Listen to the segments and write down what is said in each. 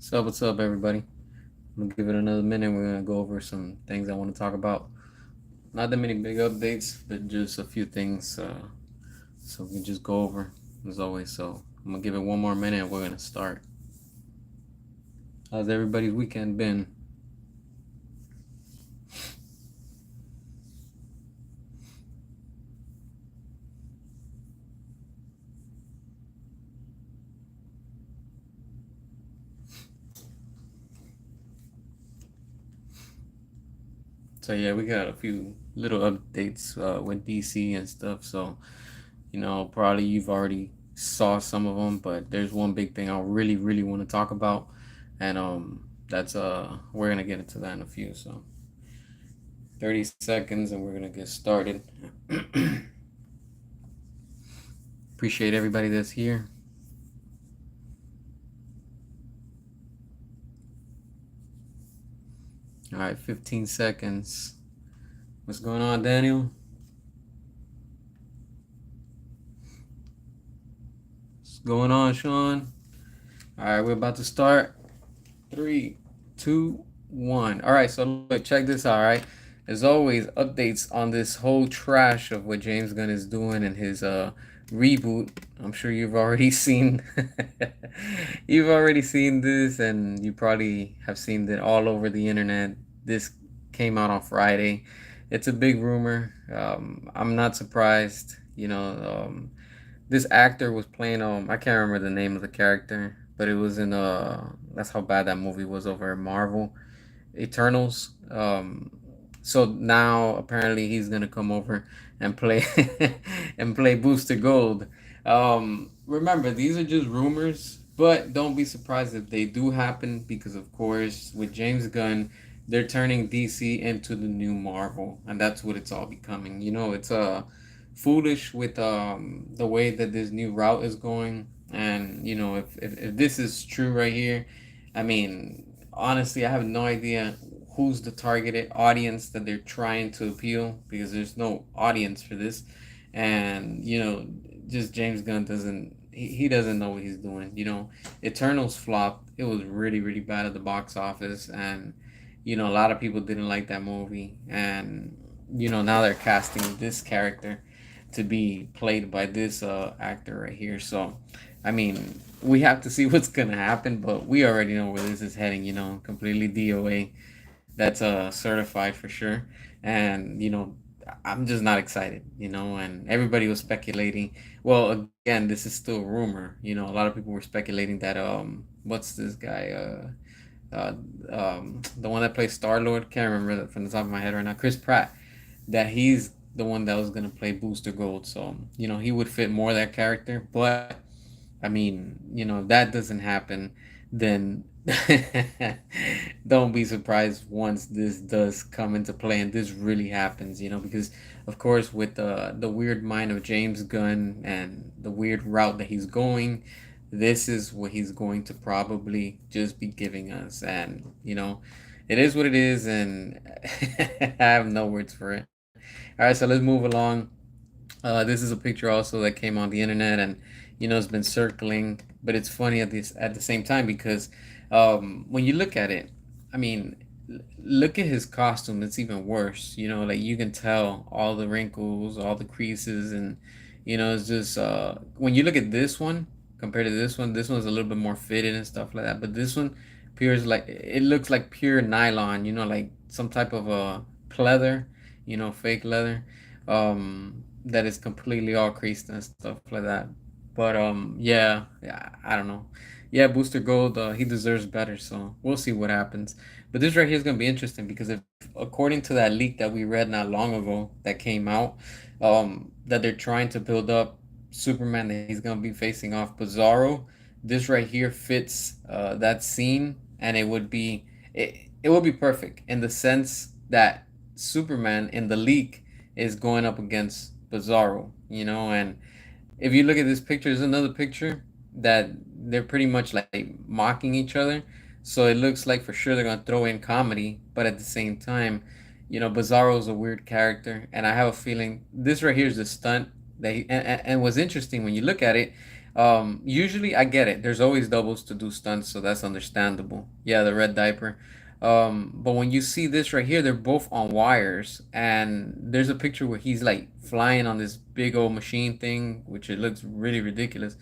What's up, everybody? I'm gonna give it another minute. We're gonna go over some things I want to talk about. Not that many big updates, but just a few things, so we can just go over as always. So I'm gonna give it one more minute, and we're gonna start. How's everybody's weekend been? So yeah, we got a few little updates with DC and stuff. So probably you've already saw some of them, but there's one big thing I really want to talk about, and that's we're gonna get into that in a few. So 30 seconds and we're gonna get started. Appreciate everybody that's here. All right, 15 seconds. What's going on, Daniel? What's going on, Sean? All right, we're about to start. Three, two, one. All right, so look, check this out. All right, as always, updates on this whole trash of what James Gunn is doing and his reboot. I'm sure you've already seen. You've already seen this, and you probably have seen it all over the internet. This came out on Friday. It's a big rumor. I'm not surprised. This actor was playing I can't remember the name of the character, but it was in that's how bad that movie was over at Marvel Eternals. So now apparently he's gonna come over and play and play Booster Gold. Remember, these are just rumors, but don't be surprised if they do happen because, of course, with James Gunn, they're turning DC into the new Marvel, and that's what it's all becoming. It's foolish with the way that this new route is going, and if this is true right here, I mean, honestly, I have no idea who's the targeted audience that they're trying to appeal because there's no audience for this, and just James Gunn doesn't he doesn't know what he's doing. Eternals flopped. It was really bad at the box office, and a lot of people didn't like that movie, and now they're casting this character to be played by this actor right here. So I mean, we have to see what's gonna happen, but we already know where this is heading. Completely DOA. That's certified for sure, and I'm just not excited. And everybody was speculating. Well, again, this is still rumor. A lot of people were speculating that what's this guy the one that plays Star Lord, can't remember that from the top of my head right now, Chris Pratt, that he's the one that was gonna play Booster Gold. So he would fit more that character. But I mean, if that doesn't happen, then don't be surprised once this does come into play and this really happens. Because of course with the weird mind of James Gunn and the weird route that he's going, this is what he's going to probably just be giving us, and it is what it is, and I have no words for it. All right, so let's move along. This is a picture also that came on the internet, and it's been circling, but it's funny at the same time because when you look at it, I mean, look at his costume. It's even worse. Like you can tell all the wrinkles, all the creases, and it's just when you look at this one compared to this one, this one's a little bit more fitted and stuff like that. But this one appears like it looks like pure nylon. Like some type of a pleather, fake leather. That is completely all creased and stuff like that. But yeah, I don't know. Yeah, Booster Gold, he deserves better, so we'll see what happens. But this right here is gonna be interesting because if according to that leak that we read not long ago that came out, that they're trying to build up Superman that he's gonna be facing off Bizarro, this right here fits that scene, and it would be perfect in the sense that Superman in the leak is going up against Bizarro, and if you look at this picture, there's another picture that they're pretty much like mocking each other. So it looks like for sure they're gonna throw in comedy, but at the same time, Bizarro's a weird character, and I have a feeling this right here is a stunt that and what's interesting when you look at it, Usually I get it. There's always doubles to do stunts, so that's understandable. Yeah, the red diaper. But when you see this right here, they're both on wires, and there's a picture where he's like flying on this big old machine thing, which it looks really ridiculous,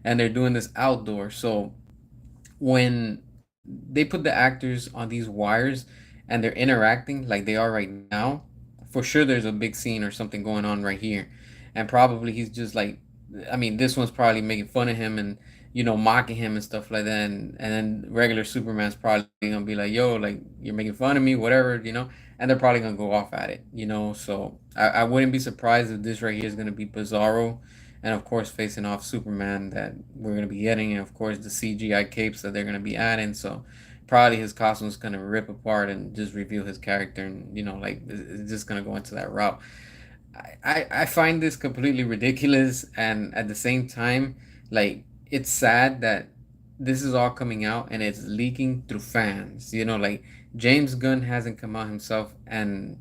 and they're doing this outdoor. So when they put the actors on these wires and they're interacting like they are right now, for sure there's a big scene or something going on right here. And probably he's just like, I mean, this one's probably making fun of him and, mocking him and stuff like that. And then regular Superman's probably gonna be like, yo, like, you're making fun of me, whatever. And they're probably gonna go off at it. So I wouldn't be surprised if this right here is gonna be Bizarro, and of course facing off Superman that we're going to be getting, and of course the CGI capes that they're going to be adding. So probably his costume's going to rip apart and just reveal his character, and like it's just going to go into that route. I find this completely ridiculous, and at the same time, like, it's sad that this is all coming out and it's leaking through fans. Like, James Gunn hasn't come out himself and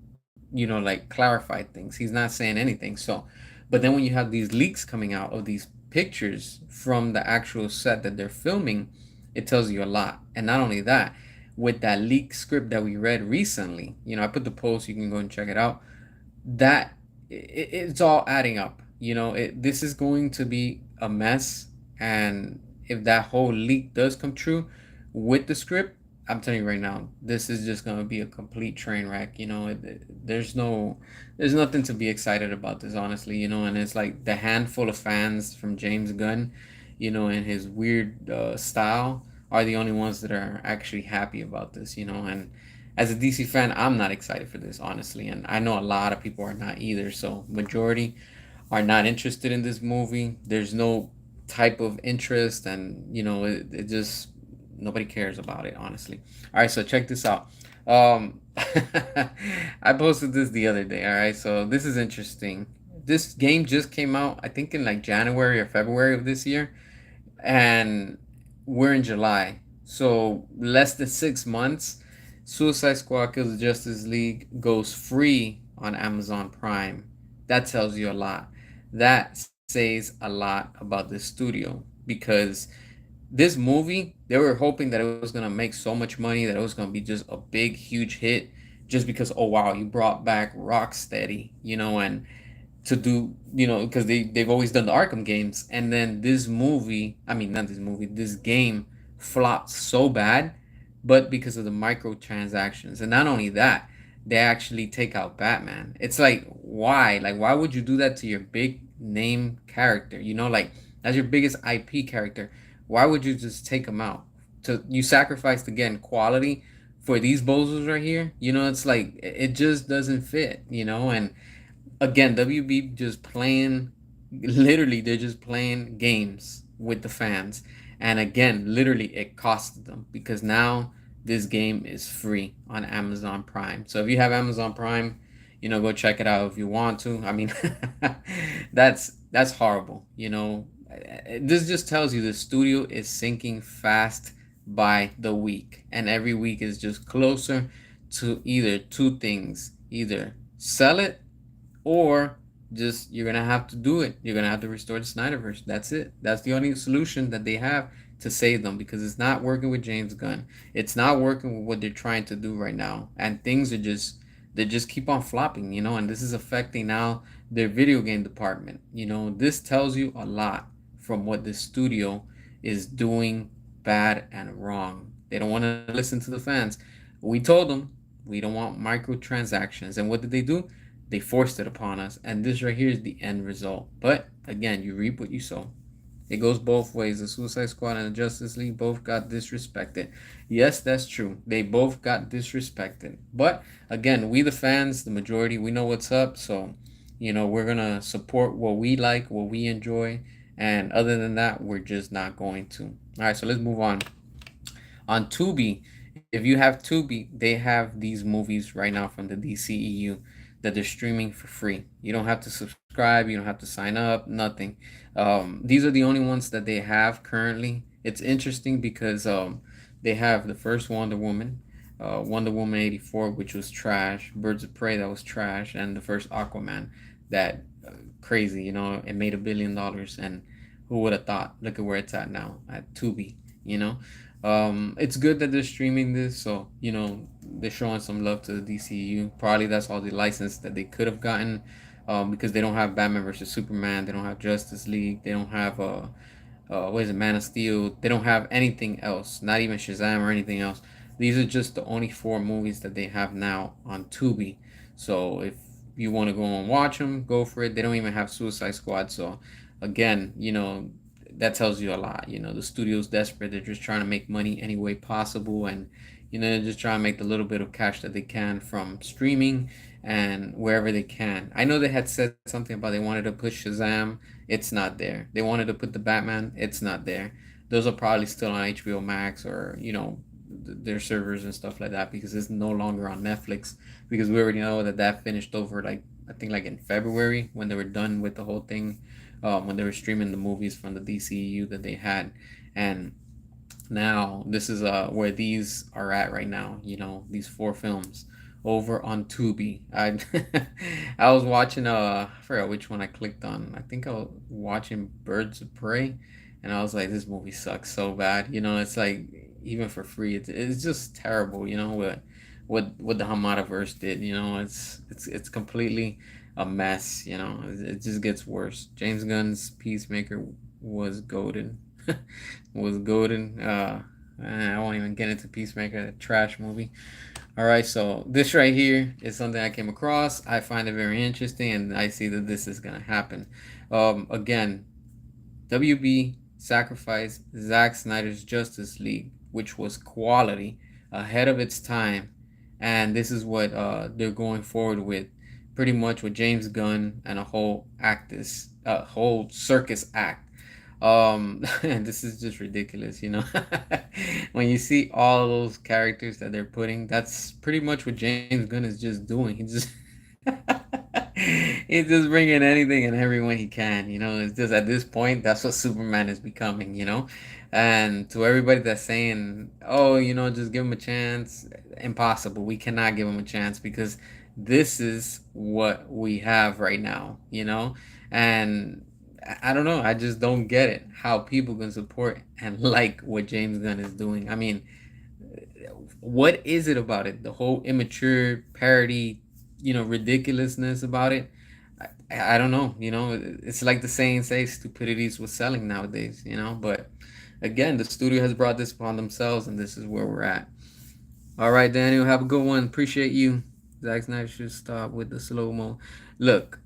like clarified things. He's not saying anything. So, but then when you have these leaks coming out of these pictures from the actual set that they're filming, it tells you a lot. And not only that, with that leaked script that we read recently, I put the post, you can go and check it out. That it's all adding up. This is going to be a mess, and if that whole leak does come true with the script, I'm telling you right now, this is just going to be a complete train wreck. There's nothing to be excited about this, honestly. And it's like the handful of fans from James Gunn, and his weird style are the only ones that are actually happy about this. And as a DC fan, I'm not excited for this, honestly, and I know a lot of people are not either. So majority are not interested in this movie. There's no type of interest, and it just nobody cares about it, honestly. All right, so check this out. I posted this the other day. All right, so this is interesting. This game just came out, I think, in like January or February of this year, and we're in July. So less than 6 months, Suicide Squad Kills the Justice League goes free on Amazon Prime. That tells you a lot. That says a lot about this studio, because this movie, they were hoping that it was gonna make so much money that it was gonna be just a big, huge hit, just because, oh wow, you brought back Rocksteady, and to do, because they've always done the Arkham games, and then this movie, I mean, not this movie, this game flopped so bad, but because of the microtransactions. And not only that, they actually take out Batman. It's like, why? Like, why would you do that to your big name character? Like, that's your biggest IP character. Why would you just take him out? You sacrificed, again, quality for these bozos right here. It's like it just doesn't fit. And again, WB just playing, literally, they're just playing games with the fans. And again, literally, it costed them, because now this game is free on Amazon Prime. So if you have Amazon Prime, go check it out if you want to. I mean, that's horrible. This just tells you the studio is sinking fast by the week, and every week is just closer to either two things: either sell it, or just you're gonna have to do it. You're gonna have to restore the Snyderverse. That's it. That's the only solution that they have to save them, because it's not working with James Gunn. It's not working with what they're trying to do right now, and things are just they just keep on flopping. And this is affecting now their video game department. This tells you a lot from what the studio is doing bad and wrong. They don't want to listen to the fans. We told them we don't want microtransactions, and what did they do? They forced it upon us, and this right here is the end result. But again, you reap what you sow. It goes both ways. The Suicide Squad and the Justice League both got disrespected. Yes, that's true. They both got disrespected. But again, we the fans, the majority, we know what's up. So, we're going to support what we like, what we enjoy. And other than that, we're just not going to. All right, so let's move on. On Tubi, if you have Tubi, they have these movies right now from the DCEU that they're streaming for free. You don't have to subscribe, you don't have to sign up, nothing. These are the only ones that they have currently. It's interesting because they have the first Wonder Woman, Wonder Woman 84, which was trash, Birds of Prey, that was trash, and the first Aquaman, that crazy, it made $1 billion. And Who would have thought? Look at where it's at now at Tubi. You know, it's good that they're streaming this, so they're showing some love to the DCU. Probably that's all the license that they could have gotten, because they don't have Batman versus Superman, they don't have Justice League, they don't have what is it, Man of Steel. They don't have anything else, not even Shazam or anything else. These are just the only four movies that they have now on Tubi. So if you want to go and watch them, go for it. They don't even have Suicide Squad. So again, that tells you a lot. The studio's desperate. They're just trying to make money any way possible, and they're just trying to make the little bit of cash that they can from streaming and wherever they can. I know they had said something about they wanted to push Shazam. It's not there. They wanted to put the Batman. It's not there. Those are probably still on HBO Max, or their servers and stuff like that, because it's no longer on Netflix, because we already know that finished over, like, I think, like in February, when they were done with the whole thing, when they were streaming the movies from the DCU that they had. And now this is where these are at right now. These four films over on Tubi. I I was watching, I forgot which one I clicked on. I think I was watching Birds of Prey, and I was like, this movie sucks so bad. It's like, even for free, it's just terrible. What the Hamadaverse did. It's completely a mess. It just gets worse. James Gunn's Peacemaker was goaded. Was golden. I won't even get into Peacemaker, the trash movie. All right, so this right here is something I came across. I find it very interesting, and I see that this is gonna happen. Again, WB sacrificed Zack Snyder's Justice League, which was quality, ahead of its time, and this is what they're going forward with, pretty much with James Gunn and a whole whole circus act. And this is just ridiculous. When you see all those characters that they're putting, that's pretty much what James Gunn is just doing. He's just bringing anything and everyone he can. It's just, at this point, that's what Superman is becoming. And to everybody that's saying, oh, just give him a chance, impossible. We cannot give him a chance, because this is what we have right now. And I don't know. I just don't get it. How people can support and like what James Gunn is doing. I mean, what is it about it? The whole immature parody, ridiculousness about it. I don't know. It's like the saying says, stupidity's what's selling nowadays. But again, the studio has brought this upon themselves, and this is where we're at. All right, Daniel, have a good one. Appreciate you. Zack Snyder should stop with the slow mo. Look,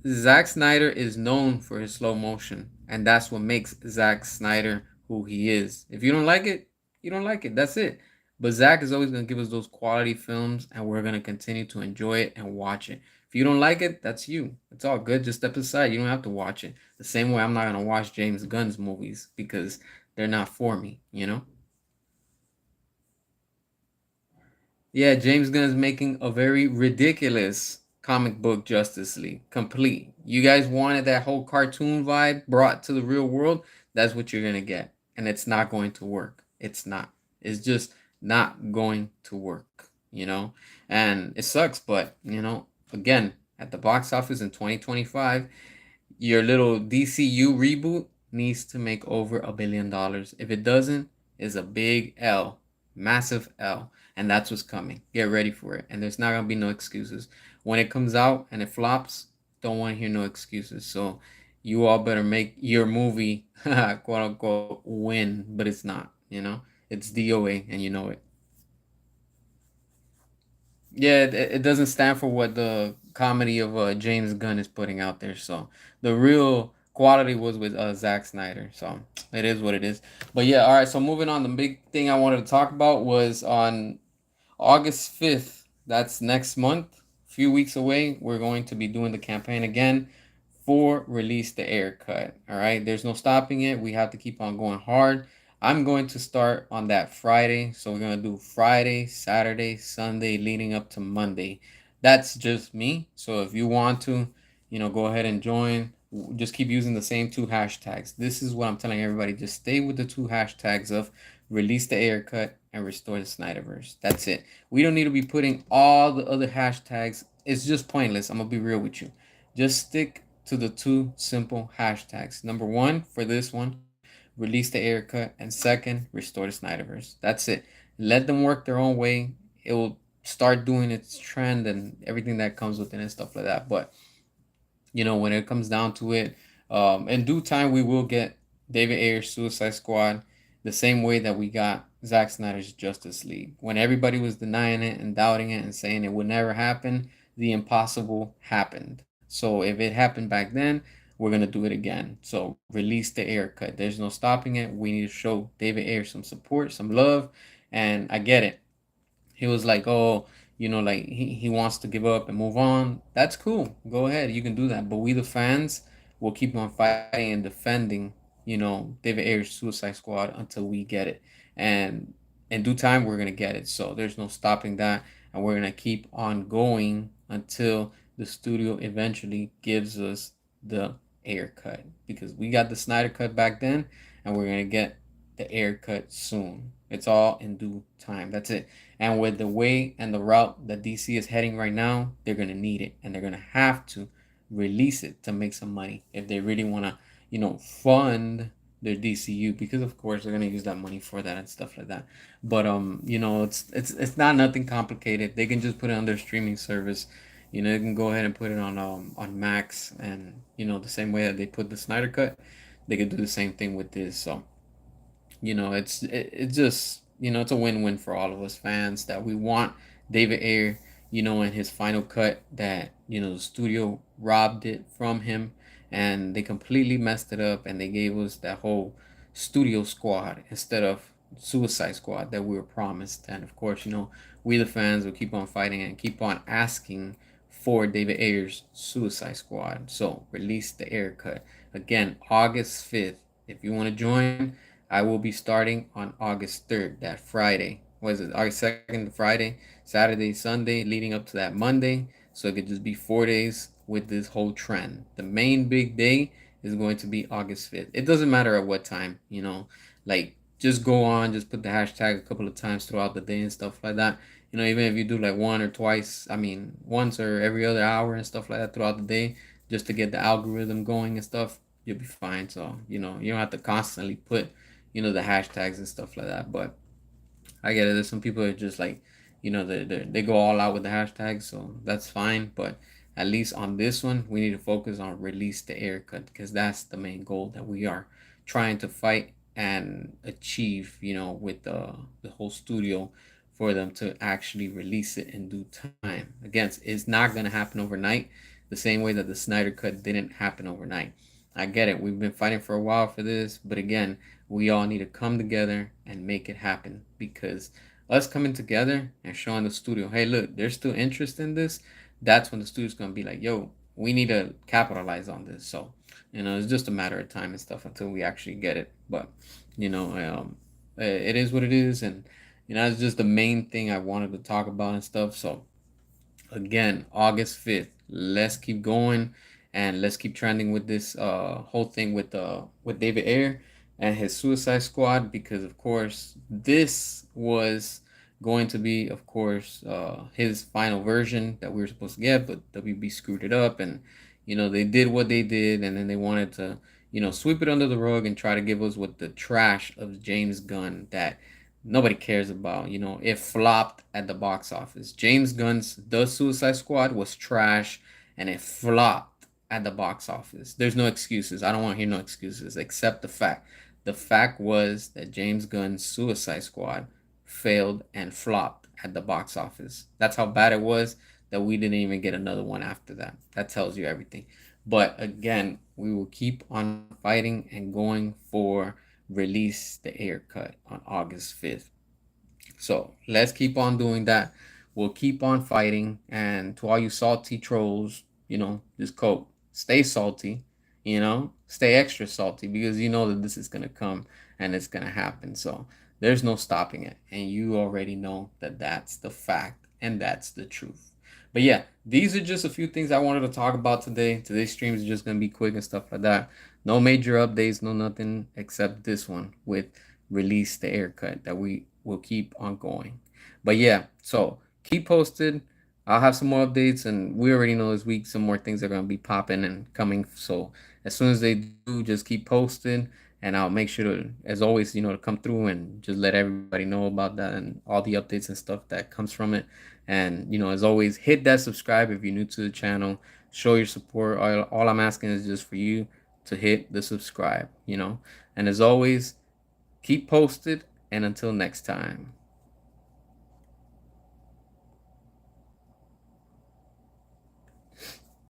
Zack Snyder is known for his slow motion, and that's what makes Zack Snyder who he is. If you don't like it, you don't like it. That's it. But Zack is always going to give us those quality films, and we're going to continue to enjoy it and watch it. If you don't like it, that's you. It's all good. Just step aside. You don't have to watch it. The same way I'm not going to watch James Gunn's movies, because they're not for me. Yeah, James Gunn is making a very ridiculous comic book Justice League complete. You guys wanted that whole cartoon vibe brought to the real world. That's what you're gonna get, and it's not going to work. It's not. It's just not going to work. And it sucks, but again, at the box office in 2025, your little DCU reboot needs to make over $1 billion. If it doesn't, it's a big L, massive L, and that's what's coming. Get ready for it, and there's not gonna be no excuses. When it comes out and it flops, don't want to hear no excuses. So you all better make your movie, quote unquote, win, but it's not. It's DOA, and you know it. Yeah, it doesn't stand for what the comedy of James Gunn is putting out there. So the real quality was with Zack Snyder. So it is what it is. But yeah, all right. So moving on, the big thing I wanted to talk about was on August 5th. That's next month. A few weeks away. We're going to be doing the campaign again for Release the Air Cut. All right. There's no stopping it. We have to keep on going hard. I'm going to start on that Friday. So we're going to do Friday, Saturday, Sunday, leading up to Monday. That's just me. So if you want to, go ahead and join. Just keep using the same two hashtags. This is what I'm telling everybody. Just stay with the two hashtags of Release the Air Cut and Restore the Snyderverse. That's it. We don't need to be putting all the other hashtags. It's just pointless. I'm going to be real with you. Just stick to the two simple hashtags. Number one, for this one, release the air cut, and second, restore the Snyderverse. That's it. Let them work their own way. It will start doing its trend and everything that comes with it and stuff like that. But when it comes down to it, in due time, we will get David Ayer's Suicide Squad the same way that we got Zack Snyder's Justice League. When everybody was denying it and doubting it and saying it would never happen, the impossible happened. So if it happened back then, we're gonna do it again. So release the Ayer cut. There's no stopping it. We need to show David Ayer some support, some love, and I get it. He was like, oh, like he wants to give up and move on. That's cool. Go ahead. You can do that. But we, the fans, will keep on fighting and defending, David Ayer's Suicide Squad until we get it. And in due time, we're going to get it. So there's no stopping that. And we're going to keep on going until the studio eventually gives us the Ayer cut. Because we got the Snyder cut back then, and we're going to get the Ayer cut soon. It's all in due time. That's it. And with the way and the route that DC is heading right now, they're going to need it. And they're going to have to release it to make some money if they really want to, fund their DCU, because of course they're going to use that money for that and stuff like that. But it's not nothing complicated. They can just put it on their streaming service. They can go ahead and put it on Max, and the same way that they put the Snyder cut, they could do the same thing with this. So it's just it's a win-win for all of us fans that we want David Ayer, in his final cut, that the studio robbed it from him and they completely messed it up and they gave us that whole studio squad instead of Suicide Squad that we were promised. And of course, we the fans will keep on fighting and keep on asking for David Ayer's Suicide Squad. So release the Ayer cut again, August 5th. If you want to join, I will be starting on August 3rd, that Friday. What is it? August 2nd, Friday, Saturday, Sunday, leading up to that Monday. So it could just be 4 days with this whole trend. The main big day is going to be August 5th. It doesn't matter at what time, like just go on, just put the hashtag a couple of times throughout the day and stuff like that. Even if you do like one or twice, I mean, once or every other hour and stuff like that throughout the day, just to get the algorithm going and stuff, you'll be fine. So, you don't have to constantly put the hashtags and stuff like that. But I get it. There's some people that just like, they go all out with the hashtags, so that's fine. But at least on this one, we need to focus on release the Ayer cut, because that's the main goal that we are trying to fight and achieve, with the whole studio, for them to actually release it in due time. Again, it's not going to happen overnight, the same way that the Snyder cut didn't happen overnight. I get it. We've been fighting for a while for this, but again, we all need to come together and make it happen, because us coming together and showing the studio, hey, look, there's still interest in this, that's when the studio's going to be like, yo, we need to capitalize on this. So, it's just a matter of time and stuff until we actually get it. But, it is what it is. And, it's just the main thing I wanted to talk about and stuff. So, again, August 5th, let's keep going and let's keep trending with this whole thing with David Ayer and his Suicide Squad, because of course this was going to be, of course, his final version that we were supposed to get, but WB screwed it up, and they did what they did, and then they wanted to sweep it under the rug and try to give us with the trash of James Gunn that nobody cares about. It flopped at the box office. James Gunn's The Suicide Squad was trash, and it flopped at the box office. There's no excuses. I don't want to hear no excuses except the fact. The fact was that James Gunn's Suicide Squad failed and flopped at the box office. That's how bad it was that we didn't even get another one after that. That tells you everything. But again, we will keep on fighting and going for release the Ayer cut on August 5th. So let's keep on doing that. We'll keep on fighting. And to all you salty trolls, just cope. Stay salty, stay extra salty, because you know that this is going to come and it's going to happen. So there's no stopping it. And you already know that that's the fact and that's the truth. But yeah, these are just a few things I wanted to talk about today. Today's stream is just going to be quick and stuff like that. No major updates, no nothing except this one with release the Ayer cut that we will keep on going. But yeah, so keep posted. I'll have some more updates, and we already know this week some more things are gonna be popping and coming. So as soon as they do, just keep posting, and I'll make sure to, as always, to come through and just let everybody know about that and all the updates and stuff that comes from it. And as always, hit that subscribe if you're new to the channel. Show your support. All I'm asking is just for you to hit the subscribe. And as always, keep posted, and until next time.